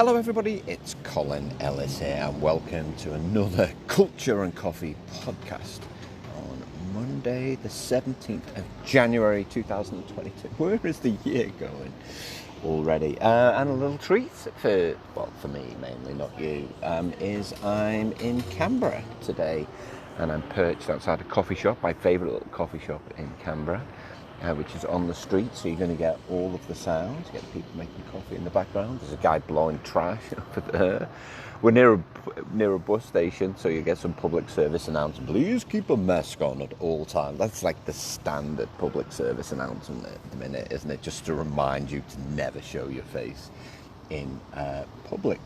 Hello everybody, it's Colin Ellis here and welcome to another Culture and Coffee podcast on Monday the 17th of January 2022. Where is the year going already? And a little treat for me mainly, not you, is I'm in Canberra today and I'm perched outside a coffee shop, my favourite little coffee shop in Canberra. Which is on the street, so you're going to get all of the sounds. You get people making coffee in the background. There's a guy blowing trash over there. We're near a bus station, so you get some public service announcement. Please keep a mask on at all times. That's like the standard public service announcement at the minute, isn't it? Just to remind you to never show your face in public.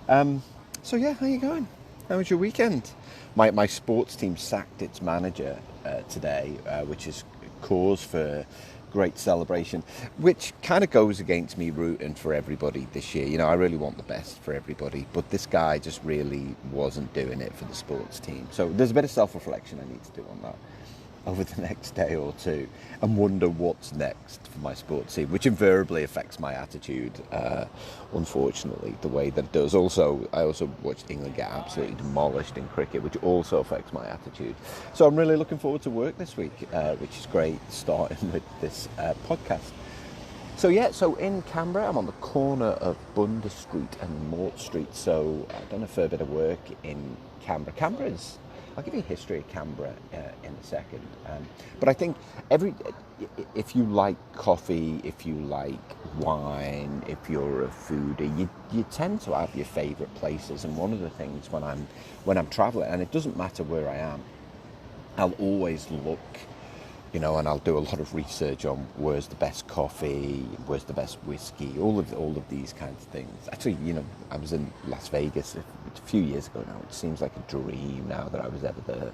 So yeah, how you going? How was your weekend? My sports team sacked its manager today, which is cause for great celebration, which kind of goes against me rooting for everybody this year. You know, I really want the best for everybody, but this guy just really wasn't doing it for the sports team. So there's a bit of self-reflection I need to do on that over the next day or two and wonder what's next for my sports team, which invariably affects my attitude, unfortunately, the way that it does. I also watched England get absolutely demolished in cricket, which also affects my attitude. So I'm really looking forward to work this week, which is great, starting with this podcast. So in Canberra, I'm on the corner of Bundes Street and Mort Street, so I've done a fair bit of work in Canberra. I'll give you a history of Canberra in a second. But I think if you like coffee, if you like wine, if you're a foodie, you tend to have your favourite places. And one of the things when I'm travelling, and it doesn't matter where I am, I'll always look, and I'll do a lot of research on where's the best coffee, where's the best whiskey, all of these kinds of things. Actually, I was in Las Vegas a few years ago now. It seems like a dream now that I was ever there.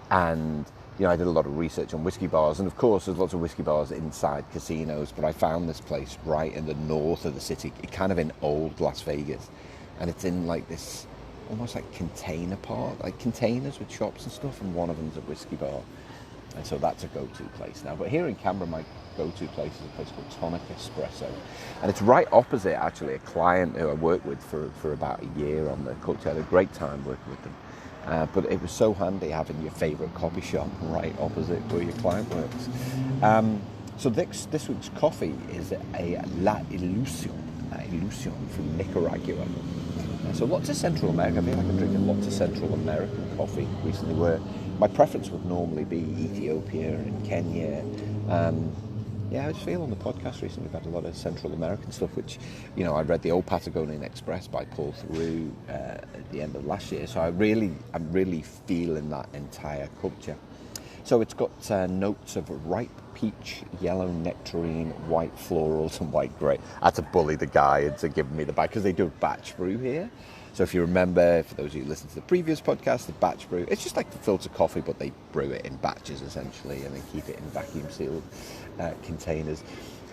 And, I did a lot of research on whiskey bars. And, of course, there's lots of whiskey bars inside casinos. But I found this place right in the north of the city, kind of in old Las Vegas. And it's in, like, this almost like container park, like containers with shops and stuff. And one of them's a whiskey bar. And so that's a go-to place now. But here in Canberra, my go-to place is a place called Tonic Espresso. And it's right opposite, actually, a client who I worked with for about a year on the culture. I had a great time working with them. But it was so handy having your favourite coffee shop right opposite where your client works. So this week's coffee is a Ilusion from Nicaragua. So lots of Central America. I feel like I'm drinking lots of Central American coffee recently, where my preference would normally be Ethiopia and Kenya. I just feel on the podcast recently we've had a lot of Central American stuff, which, I read The Old Patagonian Express by Paul Theroux at the end of last year. So I'm really feeling that entire culture. So it's got notes of ripe peach, yellow nectarine, white florals, and white grape. I had to bully the guy into giving me the batch, because they do batch brew here. So if you remember, for those of you who listened to the previous podcast, the batch brew, it's just like the filter coffee, but they brew it in batches, essentially, and they keep it in vacuum-sealed containers.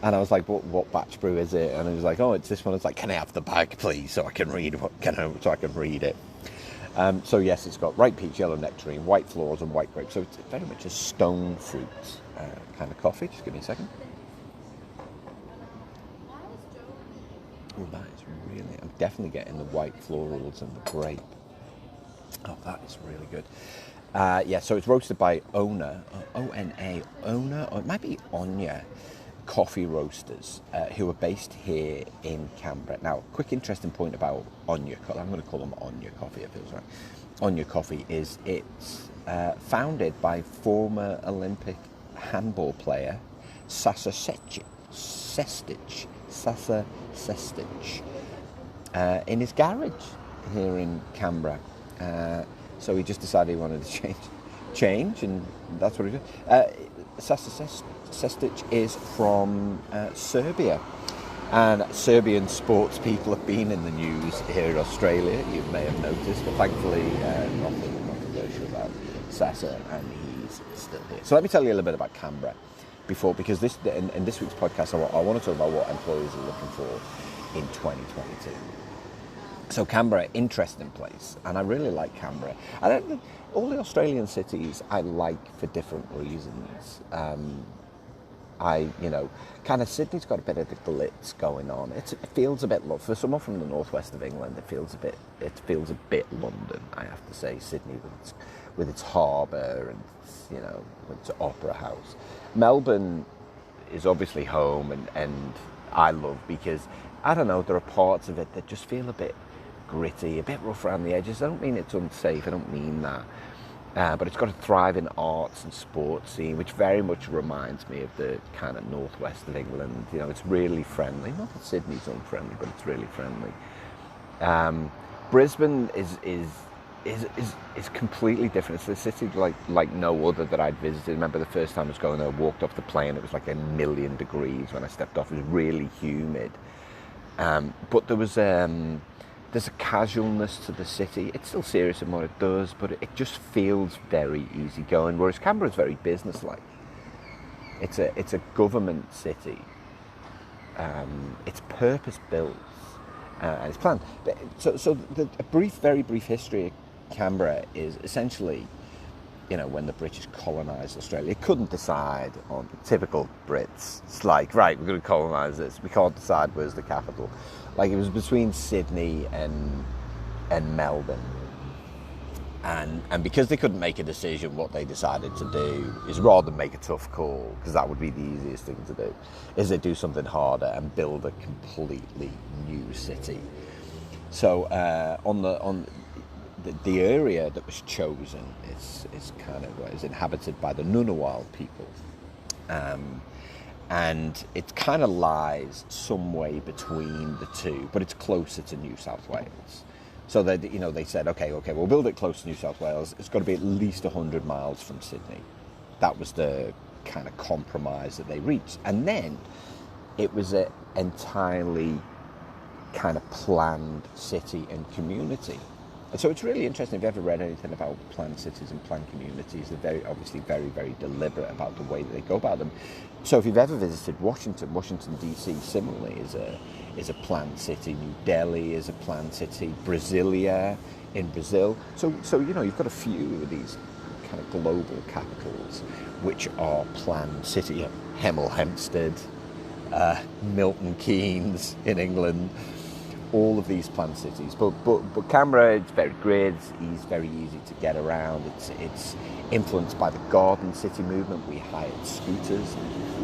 And I was like, what batch brew is it? And he was like, oh, it's this one. It's like, can I have the bag, please, so I can read it? So yes, it's got ripe peach, yellow nectarine, white florals, and white grapes. So it's very much a stone fruit kind of coffee. Just give me a second. Oh, that is really... I'm definitely getting the white florals and the grape. Oh, that is really good. So it's roasted by Ona, O-N-A, Ona, or it might be Onya Coffee Roasters, who are based here in Canberra. Now, quick interesting point about Onya Coffee. I'm going to call them Onya Coffee, it feels right. Onya Coffee it's founded by former Olympic handball player Sasa Sestic in his garage here in Canberra. So he just decided he wanted to change, and that's what he did. Sasa Sestic is from Serbia, and Serbian sports people have been in the news here in Australia, you may have noticed, but thankfully nothing controversial about Sasa, and he's still here. So let me tell you a little bit about Canberra because in this week's podcast I want to talk about what employers are looking for in 2022. So Canberra, interesting place, and I really like Canberra. All the Australian cities I like for different reasons. kind of Sydney's got a bit of the glitz going on. It feels a bit, for someone from the northwest of England, it feels a bit London, I have to say. Sydney with its harbour and with its opera house. Melbourne is obviously home, and I love, because I don't know, there are parts of it that just feel a bit gritty, a bit rough around the edges. I don't mean it's unsafe, I don't mean that. But it's got a thriving arts and sports scene, which very much reminds me of the kind of northwest of England. It's really friendly. Not that Sydney's unfriendly, but it's really friendly. Brisbane is completely different. It's a city like no other that I'd visited. I remember the first time I was going there, I walked off the plane, it was like 1,000,000 degrees when I stepped off. It was really humid. But there's a casualness to the city. It's still serious in what it does, but it just feels very easygoing. Whereas Canberra's very businesslike. It's a government city. It's purpose built and it's planned. So a very brief history of Canberra is essentially, when the British colonised Australia, it couldn't decide on typical Brits. It's like, right, we're going to colonise this. We can't decide where's the capital. Like, it was between Sydney and Melbourne. And because they couldn't make a decision, what they decided to do is, rather than make a tough call, because that would be the easiest thing to do, is they do something harder and build a completely new city. So on the area that was chosen is kind of is inhabited by the Ngunnawal people. And it kind of lies some way between the two, but it's closer to New South Wales. So they said, okay, we'll build it close to New South Wales. It's got to be at least 100 miles from Sydney. That was the kind of compromise that they reached. And then it was an entirely kind of planned city and community. And so it's really interesting. If you've ever read anything about planned cities and planned communities, they're obviously very, very deliberate about the way that they go about them. So if you've ever visited Washington DC similarly is a planned city. New Delhi is a planned city. Brasilia in Brazil. So you've got a few of these kind of global capitals which are planned city. Hemel Hempstead, Milton Keynes in England. All of these planned cities, but Canberra, it's very great. It's very easy to get around. It's influenced by the Garden City movement. We hired scooters,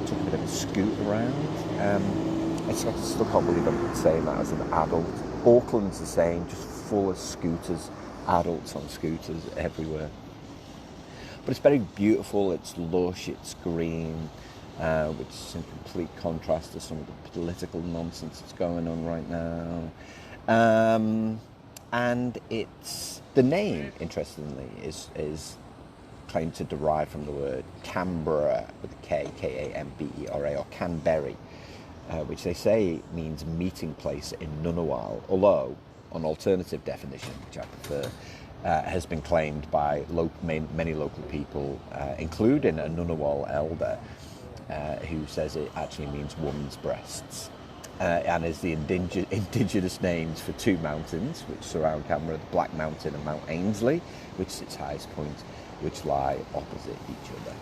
took a bit of a scoot around. I still can't believe I'm saying that as an adult. Auckland's the same, just full of scooters, adults on scooters everywhere. But it's very beautiful. It's lush. It's green. Which is in complete contrast to some of the political nonsense that's going on right now. And the name, interestingly, is claimed to derive from the word Canberra with a K, K-A-M-B-E-R-A, or Canberra, which they say means meeting place in Ngunnawal, although an alternative definition, which I prefer, has been claimed by many local people, including a Ngunnawal elder, who says it actually means woman's breasts, and is the indigenous names for two mountains which surround Canberra, the Black Mountain and Mount Ainslie, which is its highest point, which lie opposite each other.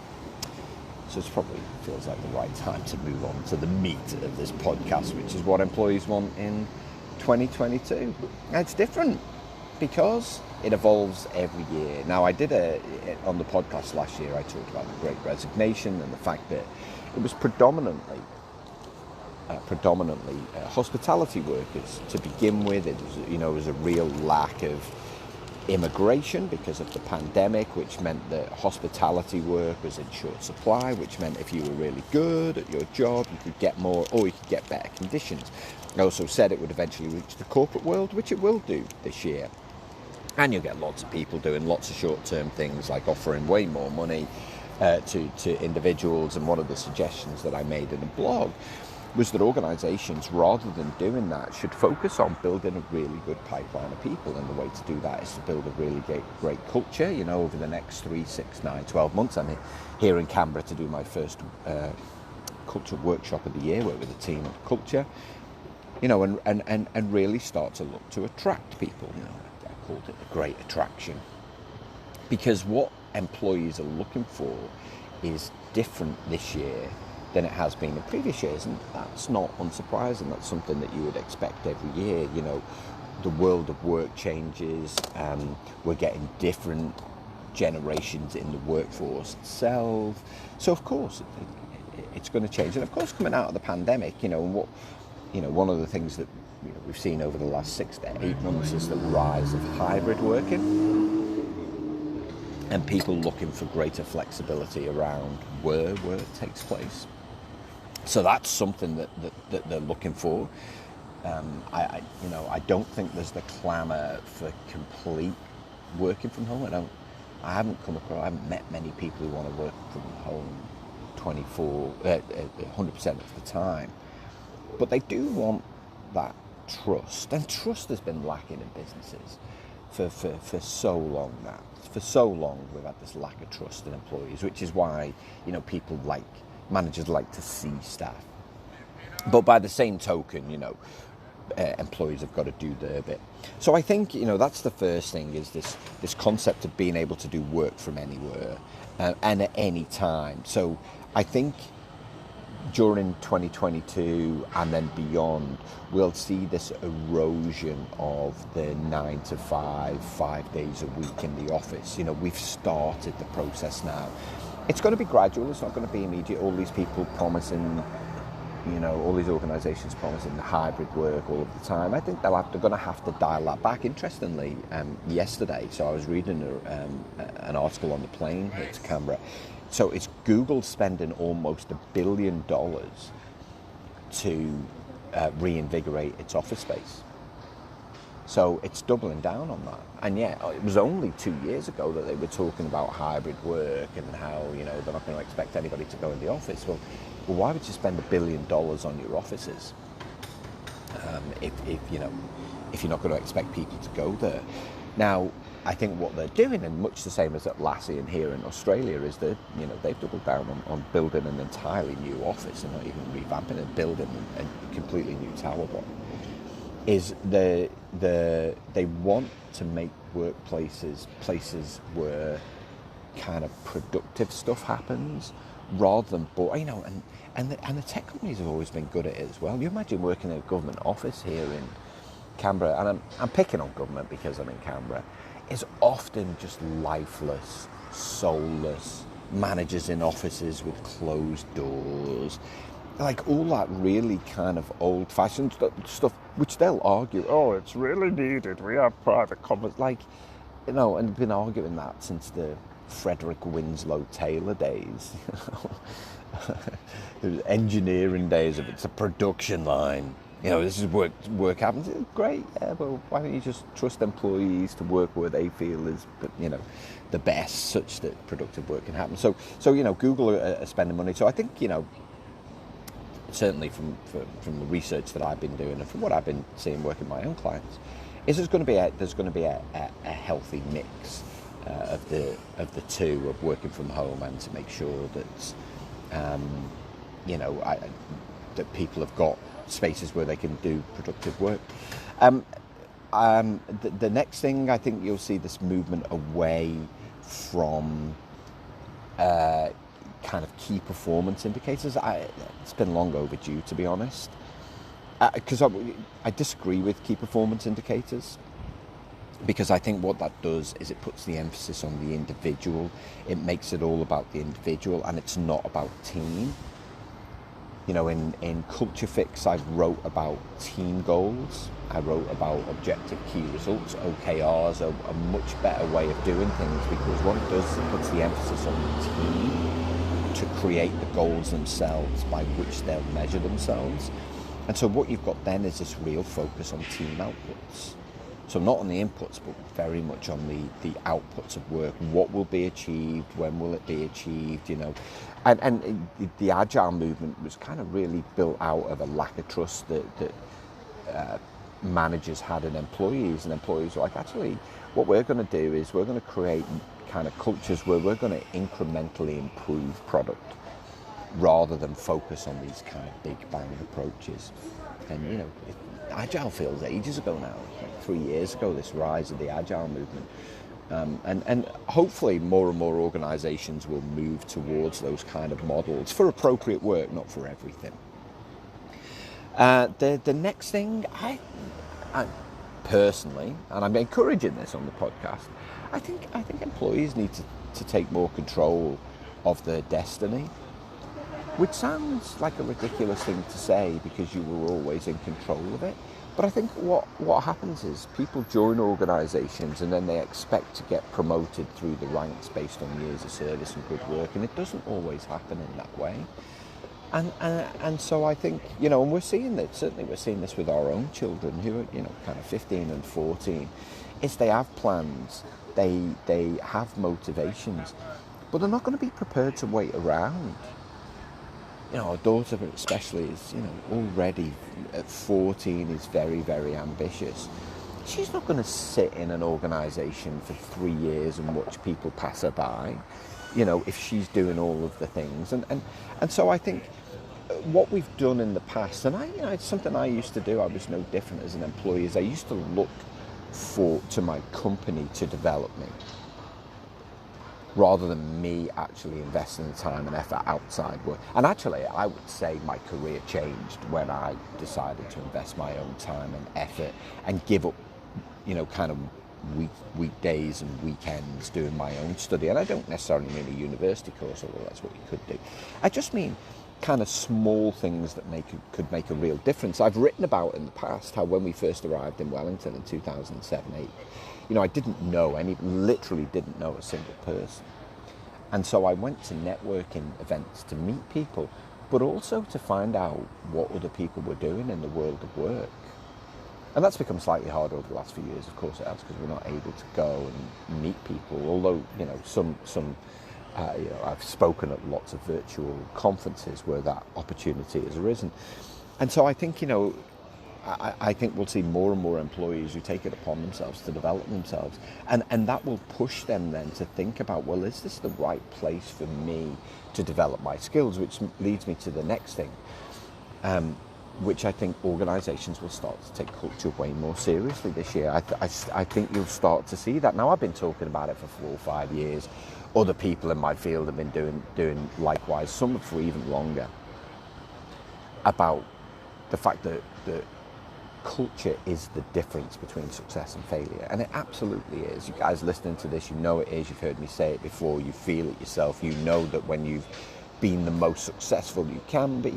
So it probably feels like the right time to move on to the meat of this podcast, which is what employees want in 2022. And it's different because it evolves every year. Now, I did on the podcast last year, I talked about the Great Resignation and the fact that it was predominantly hospitality workers to begin with. It was a real lack of immigration because of the pandemic, which meant that hospitality work was in short supply, which meant if you were really good at your job, you could get more or you could get better conditions. I also said it would eventually reach the corporate world, which it will do this year. And you'll get lots of people doing lots of short-term things like offering way more money to individuals. And one of the suggestions that I made in the blog was that organisations, rather than doing that, should focus on building a really good pipeline of people. And the way to do that is to build a really great culture. Over the next 3, 6, 9, 12 months, I'm here in Canberra to do my first culture workshop of the year, work with a team on culture, and really start to look to attract people. I called it the great attraction, because what employees are looking for is different this year than it has been in previous years, and that's not unsurprising. That's something that you would expect every year. The world of work changes. We're getting different generations in the workforce itself, so of course it's going to change. And of course, coming out of the pandemic, one of the things that we've seen over the last 6 to 8 months is the rise of hybrid working, and people looking for greater flexibility around where work takes place. So that's something that they're looking for. I don't think there's the clamour for complete working from home. I haven't met many people who want to work from home 100% of the time. But they do want that trust, and trust has been lacking in businesses for so long now. For so long we've had this lack of trust in employees, which is why managers like to see staff. But by the same token, employees have got to do their bit. So I think that's the first thing, is this concept of being able to do work from anywhere and at any time. So I think during 2022 and then beyond, we'll see this erosion of the 9 to 5 days a week in the office. We've started the process now. It's going to be gradual. It's not going to be immediate. All these people promising, all these organisations promising hybrid work all of the time. I think they're going to have to dial that back. Interestingly, yesterday, so I was reading an article on the plane here to Canberra. So it's Google spending almost $1 billion to reinvigorate its office space. So it's doubling down on that. And yet, it was only 2 years ago that they were talking about hybrid work and how, they're not going to expect anybody to go in the office. Well, why would you spend $1 billion on your offices if you're not going to expect people to go there? Now, I think what they're doing, and much the same as at Lassie and here in Australia, is that they've doubled down on building an entirely new office, and not even revamping it, building a completely new tower block. Is they want to make workplaces places where kind of productive stuff happens, rather than and the tech companies have always been good at it as well. You imagine working in a government office here in Canberra, and I'm picking on government because I'm in Canberra. Is often just lifeless, soulless, managers in offices with closed doors, like all that really kind of old-fashioned stuff, which they'll argue, it's really needed, we have private conversations, and been arguing that since the Frederick Winslow Taylor days, the engineering days of it's a production line. This is work happens. Great, yeah, but why don't you just trust employees to work where they feel is, the best, such that productive work can happen. So Google are spending money. So I think, certainly from the research that I've been doing and from what I've been seeing working with my own clients, is there's going to be a healthy mix of the two, of working from home and to make sure that that people have got spaces where they can do productive work. The next thing, I think you'll see this movement away from kind of key performance indicators. It's been long overdue, to be honest, because I disagree with key performance indicators, because I think what that does is it puts the emphasis on the individual. It makes it all about the individual, and it's not about team. In Culture Fix, I wrote about team goals. I wrote about objective key results. OKRs are a much better way of doing things, because what it does is it puts the emphasis on the team to create the goals themselves by which they'll measure themselves. And so what you've got then is this real focus on team outputs. So not on the inputs, but very much on the outputs of work. What will be achieved? When will it be achieved? And the agile movement was kind of really built out of a lack of trust that managers had in employees, and employees were like, actually, what we're going to do is we're going to create kind of cultures where we're going to incrementally improve product, rather than focus on these kind of big bang approaches. And agile feels ages ago now, like 3 years ago, this rise of the agile movement. And hopefully more and more organisations will move towards those kind of models for appropriate work, not for everything. The next thing, I personally, and I'm encouraging this on the podcast, I think employees need to take more control of their destiny, which sounds like a ridiculous thing to say because you were always in control of it. But I think what happens is people join organisations and then they expect to get promoted through the ranks based on years of service and good work, and it doesn't always happen in that way. And so I think, and we're seeing this, certainly we're seeing this with our own children who are, kind of 15 and 14, is they have plans, they have motivations, but they're not going to be prepared to wait around. Our daughter especially is, already at 14 is very, very ambitious. She's not going to sit in an organisation for 3 years and watch people pass her by, if she's doing all of the things. And so I think what we've done in the past, and it's something I used to do, I was no different as an employee, is I used to look to my company to develop me, rather than me actually investing the time and effort outside work. And actually, I would say my career changed when I decided to invest my own time and effort and give up, kind of weekdays and weekends doing my own study. And I don't necessarily mean a university course, although that's what you could do. I just mean kind of small things that could make a real difference. I've written about in the past how when we first arrived in Wellington in 2007-8, I literally didn't know a single person. And so I went to networking events to meet people, but also to find out what other people were doing in the world of work. And that's become slightly harder over the last few years, of course it has, because we're not able to go and meet people, although, I've spoken at lots of virtual conferences where that opportunity has arisen. And so I think, I think we'll see more and more employees who take it upon themselves to develop themselves. And that will push them then to think about, well, is this the right place for me to develop my skills? Which leads me to the next thing, which I think organisations will start to take culture way more seriously this year. I think you'll start to see that. Now, I've been talking about it for 4 or 5 years. Other people in my field have been doing likewise, some for even longer, about the fact that culture is the difference between success and failure. And it absolutely is. You guys listening to this, it is. You've heard me say it before. You feel it yourself. You know that when you've been the most successful you can be,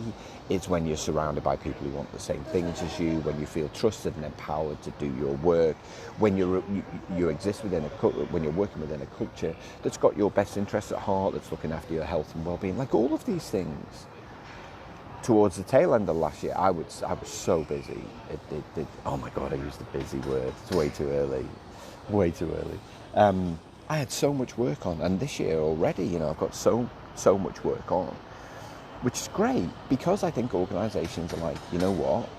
it's when you're surrounded by people who want the same things as you, when you feel trusted and empowered to do your work, when you exist within when you're working within a culture that's got your best interests at heart, that's looking after your health and well-being. Like all of these things. Towards the tail end of last year, I was so busy. Oh my God, I used the busy word. It's way too early. I had so much work on, and this year already, I've got so much work on, which is great because I think organisations are like, you know what?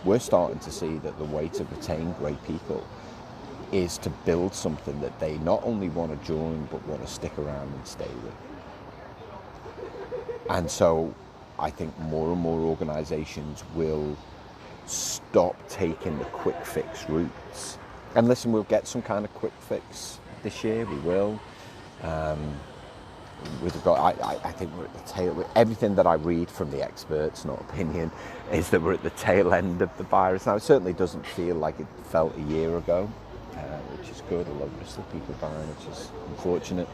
We're starting to see that the way to retain great people is to build something that they not only want to join but want to stick around and stay with. And so I think more and more organisations will stop taking the quick fix routes. And listen, we'll get some kind of quick fix this year, we will. I think we're at the tail. Everything that I read from the experts, not opinion, is that we're at the tail end of the virus. Now, it certainly doesn't feel like it felt a year ago, which is good. Although there's still people dying, which is unfortunate.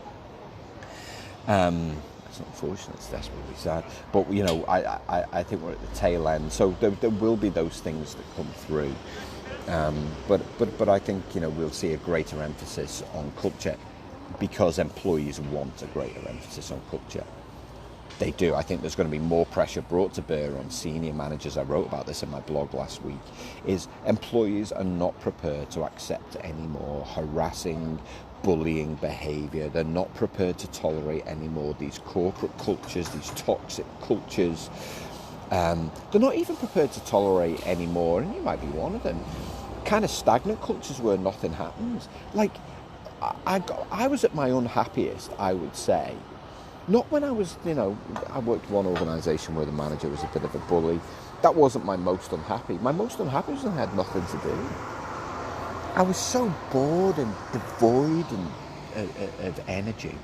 It's not unfortunate, it's desperately sad. But, I think we're at the tail end. So there will be those things that come through. But I think, we'll see a greater emphasis on culture because employees want a greater emphasis on culture. They do. I think there's going to be more pressure brought to bear on senior managers. I wrote about this in my blog last week, is employees are not prepared to accept any more harassing, bullying behaviour. They're not prepared to tolerate anymore these corporate cultures, these toxic cultures. They're not even prepared to tolerate anymore, and you might be one of them, kind of stagnant cultures where nothing happens. Like, I was at my unhappiest, I would say. Not when I was, I worked for one organisation where the manager was a bit of a bully. That wasn't my most unhappy. My most unhappy was when I had nothing to do. I was so bored and devoid and of energy.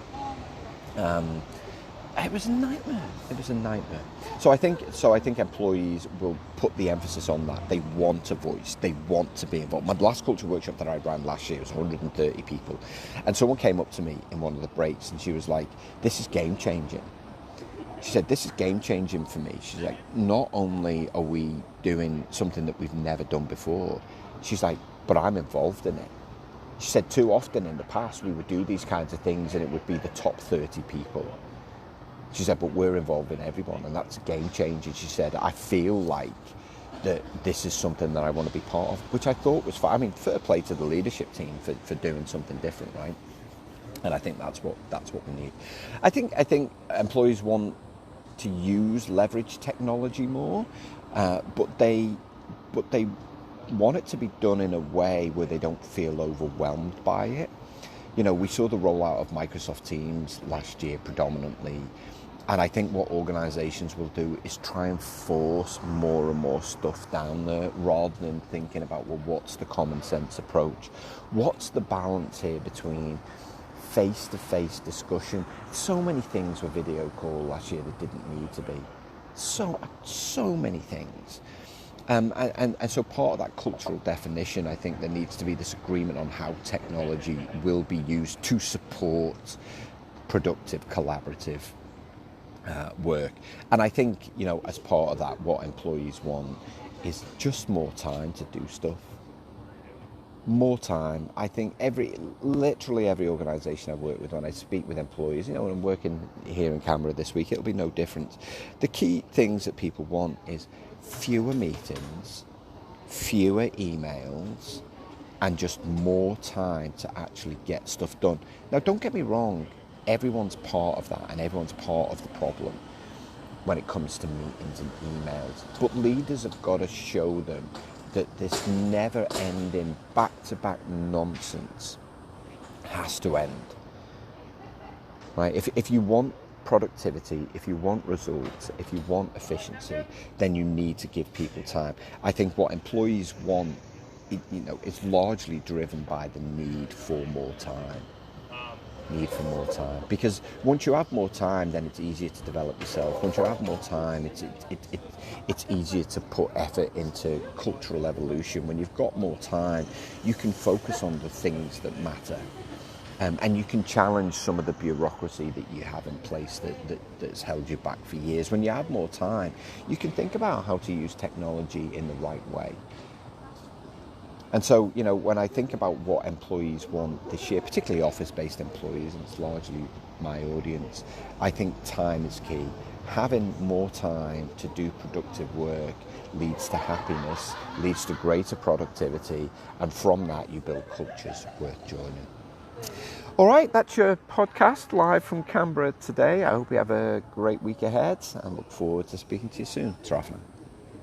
It was a nightmare. So I think employees will put the emphasis on that. They want a voice. They want to be involved. My last culture workshop that I ran last year was 130 people, and someone came up to me in one of the breaks, and she was like, "This is game changing." She said, "This is game changing for me." She's like, "Not only are we doing something that we've never done before," she's like, "but I'm involved in it." She said, "Too often in the past we would do these kinds of things and it would be the top 30 people." She said, "But we're involved in everyone, and that's a game changer." She said, "I feel like that this is something that I want to be part of," which I thought was fine. I mean, fair play to the leadership team for doing something different, right? And I think that's what we need. I think employees want to leverage technology more, but they want it to be done in a way where they don't feel overwhelmed by it. You know, we saw the rollout of Microsoft Teams last year predominantly, and I think what organisations will do is try and force more and more stuff down there rather than thinking about, well, what's the common sense approach? What's the balance here between face-to-face discussion? So many things were video call last year that didn't need to be. So many things. And so part of that cultural definition, I think there needs to be this agreement on how technology will be used to support productive, collaborative work. And I think, you know, as part of that, what employees want is just more time to do stuff. More time. I think literally every organisation I've worked with, when I speak with employees, you know, when I'm working here in Canberra this week, it'll be no different. The key things that people want is fewer meetings, fewer emails, and just more time to actually get stuff done. Now, don't get me wrong, everyone's part of that and everyone's part of the problem when it comes to meetings and emails. But leaders have got to show them that this never-ending back-to-back nonsense has to end. Right? If you want productivity, if you want results, if you want efficiency, then you need to give people time. I think what employees want, you know, is largely driven by the need for more time. Because once you have more time, then it's easier to develop yourself. Once you have more time, it's easier to put effort into cultural evolution. When you've got more time, you can focus on the things that matter. And you can challenge some of the bureaucracy that you have in place that's held you back for years. When you have more time, you can think about how to use technology in the right way. And so, you know, when I think about what employees want this year, particularly office-based employees, and it's largely my audience, I think time is key. Having more time to do productive work leads to happiness, leads to greater productivity, and from that you build cultures worth joining. All right, that's your podcast live from Canberra today. I hope you have a great week ahead and look forward to speaking to you soon. Ta-ra for now.